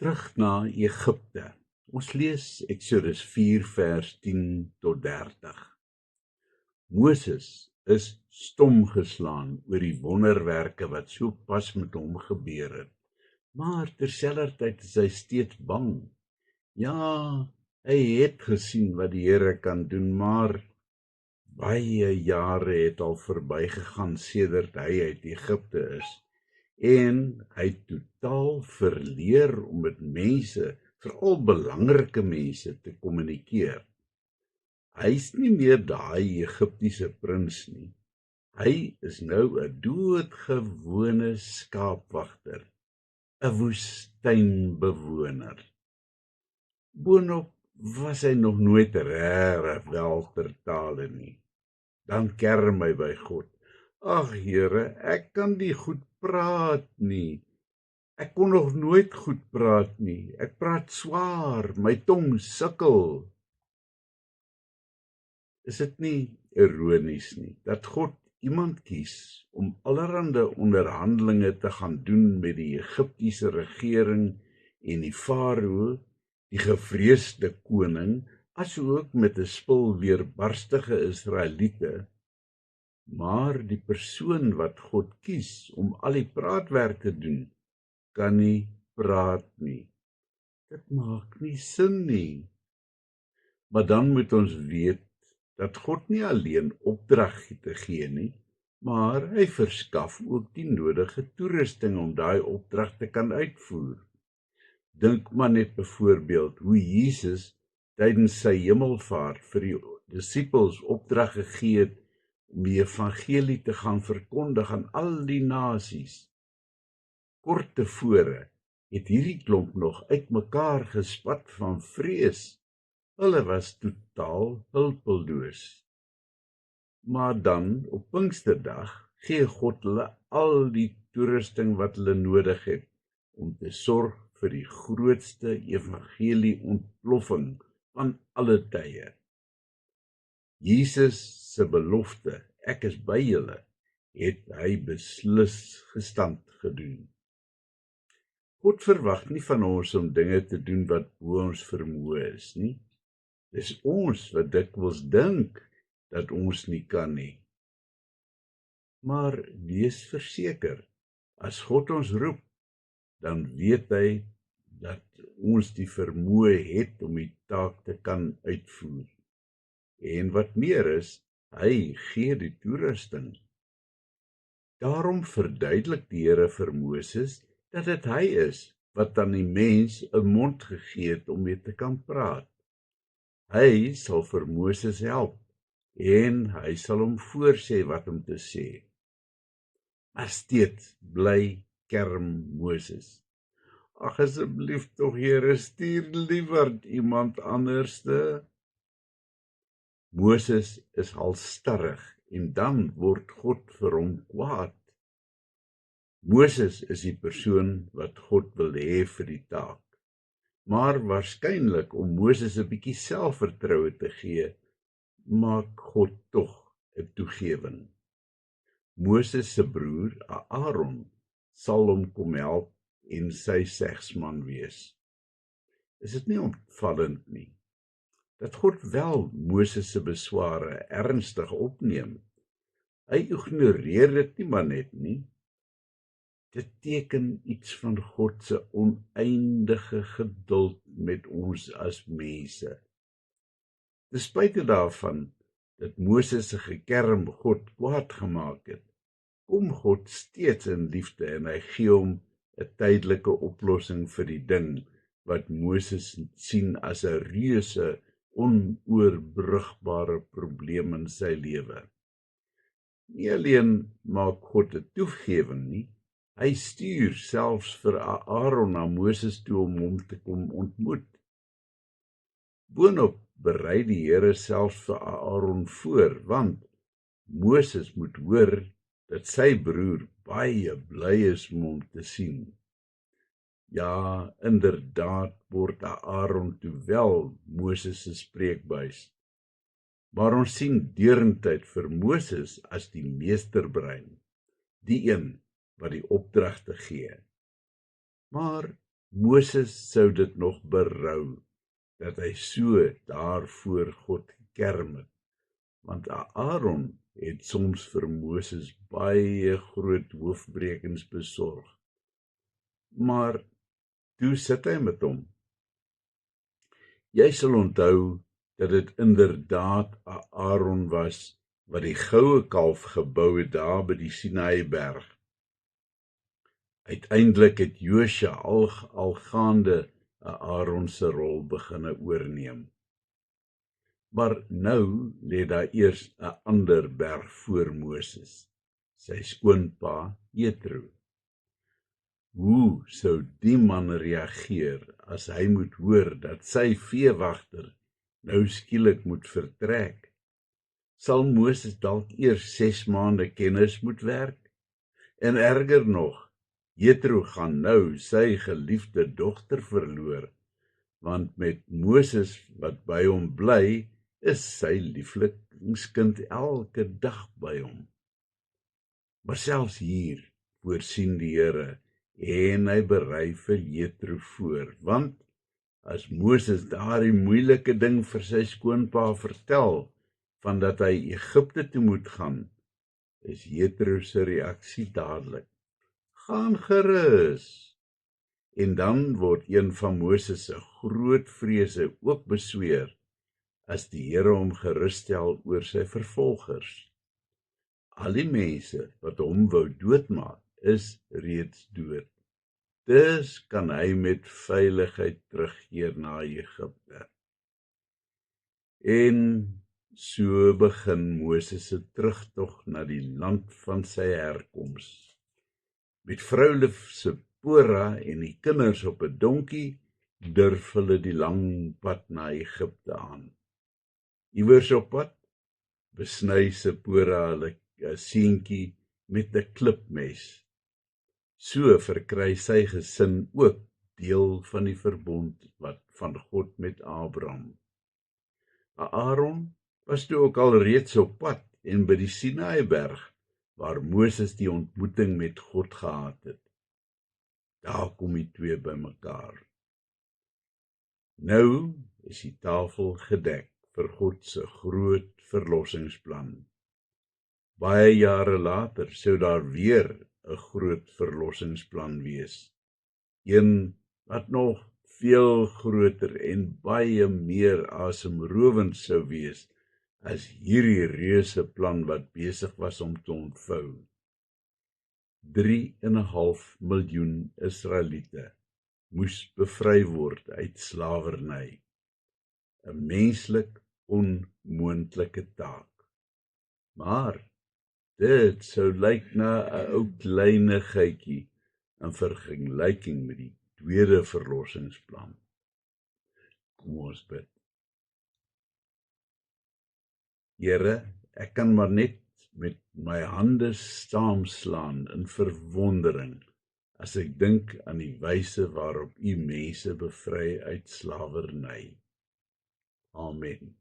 Terug na Egipte. Ons lees Exodus 4 vers 10 tot 30. Moses is stom geslaan oor die wonderwerke wat so pas met hom gebeur het. Maar terselfdertyd is hy steeds bang. Ja, hy het gesien wat die Here kan doen, maar baie jare het al verbygegaan sedert hy uit Egipte is. En hy het totaal verleer om met mense, veral belangrike mense, te kommunikeer. Hy is nie meer daai Egiptiese prins nie. Hy is nou 'n doodgewone skaapwagter, 'n woestynbewoner. Boonop was hy nog nooit regtig wel ter tale nie. Dan kerm hy by God. Ag Here, ek kan nie goed praat nie. Ek kon nog nooit goed praat nie. Ek praat swaar, my tong sukkel. Is dit nie ironies nie, dat God iemand kies om allerhande onderhandelinge te gaan doen met die Egiptiese regering en die farao, die gevreesde koning, asook met 'n spul weerbarstige Israeliete, maar die persoon wat God kies om al die praatwerk te doen, kan nie praat nie. Dit maak nie sin nie. Maar dan moet ons weet dat God nie alleen opdragte gee nie, maar hy verskaf ook die nodige toerusting om daai opdrag te kan uitvoer. Dink maar net byvoorbeeld hoe Jesus tydens sy hemelvaart vir die disippels opdrag gegee het om die evangelie te gaan verkondig aan al die nasies. Kort tevore het hierdie klomp nog uitmekaar gespat van vrees. Hulle was totaal hulpeloos. Maar dan, op Pinksterdag, gee God hulle al die toerusting wat hulle nodig het om te sorg vir die grootste evangelie ontploffing van alle tye. Jesus se belofte, ek is by julle, het hy beslis gestand gedoen. God verwag nie van ons om dinge te doen wat bo ons vermoë is nie. Dis ons wat dikwels dink dat ons nie kan nie. Maar wees verseker, as God ons roep, dan weet hy dat ons die vermoë het om die taak te kan uitvoer. En wat meer is, hy gee die toerusting. Daarom verduidelik die Here vir Moses dat dit hy is wat aan die mens 'n mond gegee het om mee te kan praat. Hy sal vir Moses help en hy sal hom voorsê wat om te sê. Maar steeds bly kerm Moses. Ag asseblief tog Here, stuur liewer iemand anderste. Moses is halstarrig en dan word God vir hom kwaad. Moses is die persoon wat God wil hê vir die taak. Maar waarskynlik om Moses 'n bietjie selfvertroue te gee, maak God tog 'n toegewing. Moses se broer, Aaron, sal hom kom help en sy segsman wees. Is dit nie opvallend nie, dat God wel Moses se besware ernstig opneem? Hy ignoreer dit nie maar net nie. Dit teken iets van God se oneindige geduld met ons as mense. Ten spyte daarvan dat Moses se gekerm God kwaad gemaak het, kom God steeds in liefde en hy gee hom 'n tydelike oplossing vir die ding wat Moses sien as 'n reuse, onoorbrugbare probleem in sy lewe. Nie alleen maak God 'n toegewing nie, hy stuur selfs vir Aaron na Moses toe om hom te kom ontmoet. Boonop berei die Here selfs vir Aaron voor, want Moses moet hoor dat sy broer baie bly is om hom te sien. Ja, inderdaad word Aaron toe wel Moses se spreekbuis. Maar ons sien deurentyd vir Moses as die meesterbrein, die een wat die opdragte gee. Maar Moses sou dit nog berou, dat hy so daar voor God gekerm het, want Aaron het soms vir Moses baie groot hoofbrekens besorg. Maar toe sit hy met hom. Jy sal onthou dat dit inderdaad Aaron was wat die goue kalf gebou het daar by die Sinaïberg. Uiteindelik het Josua al gaande Aaron se rol beginne oorneem. Maar nou lê daar eers 'n ander berg voor Moses, sy skoonpa Jethro. Hoe sou die man reageer as hy moet hoor dat sy veewagter nou skielik moet vertrek? Sal Moses dalk eers 6 maande kennis moet werk? En erger nog, Jethro gaan nou sy geliefde dogter verloor, want met Moses wat by hom bly, is sy lievelingskind elke dag by hom. Maar selfs hier voorsien die Here en hy berei vir Jethro voor, want as Moses daardie moeilike ding vir sy skoonpa vertel, van dat hy Egipte toe moet gaan, is Jethro se reaksie dadelik: gaan gerus. En dan word een van Moses se groot vrese ook besweer, as die Here hom gerusstel oor sy vervolgers. Al die mense wat hom wou doodmaak, is reeds dood. Dus kan hy met veiligheid terugkeer na Egipte. En so begin Moses se terugtog na die land van sy herkoms. Met vroulief Sipora en die kinders op 'n donkie durf hulle die lang pad na Egipte aan. Iewers op pad besny Sipora hulle seentjie met 'n klipmes. So verkry sy gesin ook deel van die verbond van God met Abraham. Aaron was toe ook al reeds op pad en by die Sinaïberg, waar Moses die ontmoeting met God gehad het. Daar kom die twee bymekaar. Nou is die tafel gedek vir God se groot verlossingsplan. Baie jare later sou daar weer 'n groot verlossingsplan wees. Een wat nog veel groter en baie meer asemrowend sou wees as hierdie reuse plan wat besig was om te ontvou. 3,5 miljoen Israeliete moes bevry word uit slawerny. 'n Menslik onmoontlike taak. Maar dit sou lyk na 'n ou kleinigheidjie in vergelyking met die tweede verlossingsplan. Kom ons bid. Here, ek kan maar net met my hande saamslaan in verwondering as ek dink aan die wyse waarop U mense bevry uit slawerny. Amen.